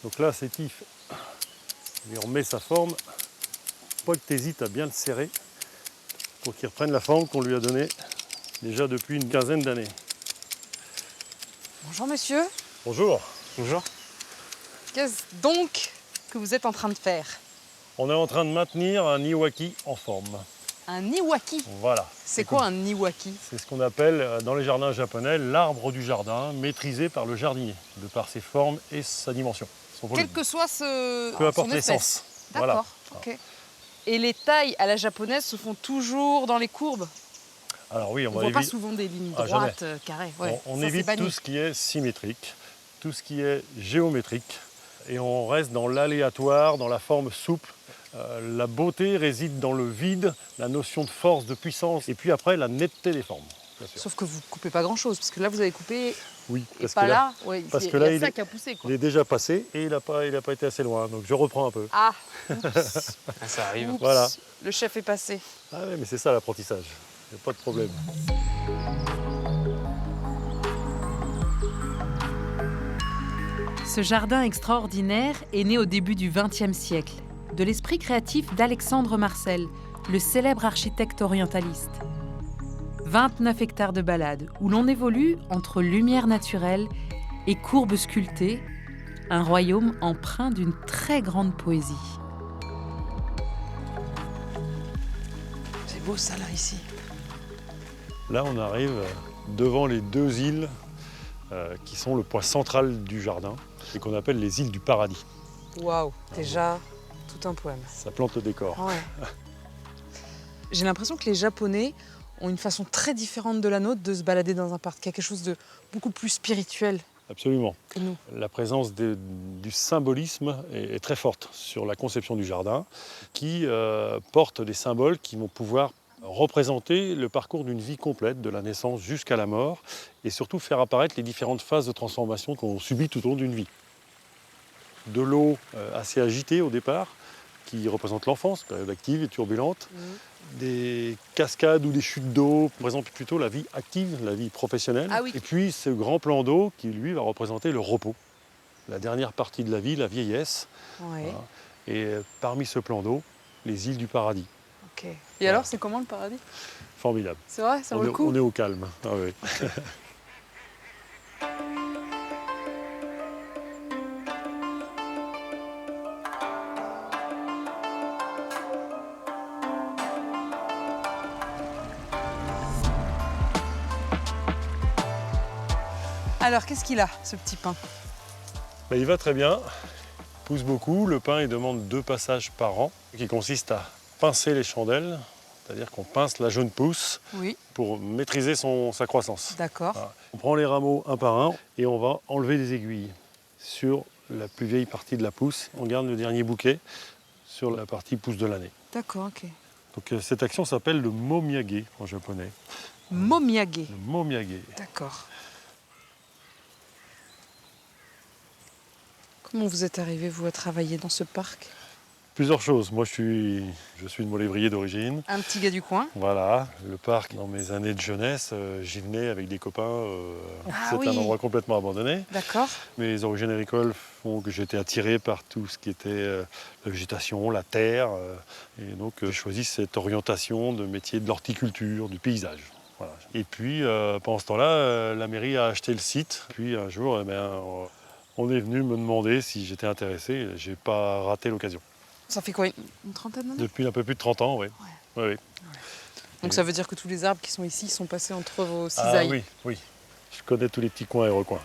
Donc là, sétif, il remet sa forme. Pas que tu hésites à bien le serrer pour qu'il reprenne la forme qu'on lui a donnée déjà depuis une quinzaine d'années. Bonjour monsieur. Bonjour. Bonjour. Qu'est-ce donc que vous êtes en train de faire? On est en train de maintenir un Niwaki en forme. Un niwaki. Voilà. C'est quoi un niwaki? C'est ce qu'on appelle dans les jardins japonais l'arbre du jardin, maîtrisé par le jardinier, de par ses formes et sa dimension. Son volume. Quel que soit Peu importe son espèce. l'essence. D'accord, Voilà. ok. Et les tailles à la japonaise se font toujours dans les courbes? Alors oui, On ne voit pas éviter. souvent des lignes Ah, droites, carrées. Ouais, On ça, évite c'est banni. tout ce qui est symétrique, tout ce qui est géométrique, et on reste dans l'aléatoire, dans la forme souple. La beauté réside dans le vide, la notion de force, de puissance, et puis après la netteté des formes. Bien sûr. Sauf que vous ne coupez pas grand-chose, parce que là, vous avez coupé Oui, et parce pas que là, là. Ouais, parce il que y là, a ça qui a poussé, quoi. il est déjà passé et il n'a pas été assez loin. Donc je reprends un peu. Ah, oups. Ah, ça arrive. Oups. Voilà. Le chef est passé. Ah oui, mais c'est ça l'apprentissage. Il n'y a pas de problème. Ce jardin extraordinaire est né au début du XXe siècle, de l'esprit créatif d'Alexandre Marcel, le célèbre architecte orientaliste. 29 hectares de balade où l'on évolue entre lumière naturelle et courbes sculptées, un royaume empreint d'une très grande poésie. C'est beau ça là ici. Là, on arrive devant les deux îles qui sont le point central du jardin et qu'on appelle les îles du paradis. Waouh, déjà tout un poème. Ça plante le décor. Ouais. J'ai l'impression que les Japonais ont une façon très différente de la nôtre de se balader dans un parc. Il y a quelque chose de beaucoup plus spirituel Absolument. que nous. La présence du symbolisme est très forte sur la conception du jardin, qui porte des symboles qui vont pouvoir représenter le parcours d'une vie complète, de la naissance jusqu'à la mort, et surtout faire apparaître les différentes phases de transformation qu'on subit tout au long d'une vie. De l'eau assez agitée au départ, qui représente l'enfance, période active et turbulente, des cascades ou des chutes d'eau représentent plutôt la vie active, la vie professionnelle. Ah oui. Et puis ce grand plan d'eau qui, lui, va représenter le repos, la dernière partie de la vie, la vieillesse. Ouais. Voilà. Et parmi ce plan d'eau, les îles du paradis. Ok. Et alors, c'est comment le paradis? Formidable. C'est vrai, ça vaut le coup? On est au calme. Ah oui. Alors, qu'est-ce qu'il a, ce petit pain? Ben, il va très bien, il pousse beaucoup. Le pin, il demande 2 passages par an, qui consiste à pincer les chandelles, c'est-à-dire qu'on pince la jeune pousse Oui, pour maîtriser sa croissance. d'accord. Voilà. On prend les rameaux un par un et on va enlever les aiguilles sur la plus vieille partie de la pousse. On garde le dernier bouquet sur la partie pousse de l'année. D'accord, ok. Donc cette action s'appelle le momiage en japonais. Momiage. Le momiage. D'accord. Comment vous êtes arrivé, vous, à travailler dans ce parc? Plusieurs choses. Moi, je suis de Molévrier d'origine. Un petit gars du coin? Voilà, le parc, dans mes années de jeunesse, j'y venais avec des copains. Ah C'est oui. un endroit complètement abandonné. D'accord. Mes origines agricoles font que j'étais attiré par tout ce qui était la végétation, la terre. Et donc, j'ai choisi cette orientation de métier de l'horticulture, du paysage. Voilà. Et puis, pendant ce temps-là, la mairie a acheté le site. Puis un jour, on est venu me demander si j'étais intéressé. Je n'ai pas raté l'occasion. Ça fait quoi, une trentaine d'années? Depuis un peu plus de 30 ans, oui. Ouais. Oui. Donc ça veut dire que tous les arbres qui sont ici sont passés entre vos Ah cisailles. oui, oui. Je connais tous les petits coins et recoins.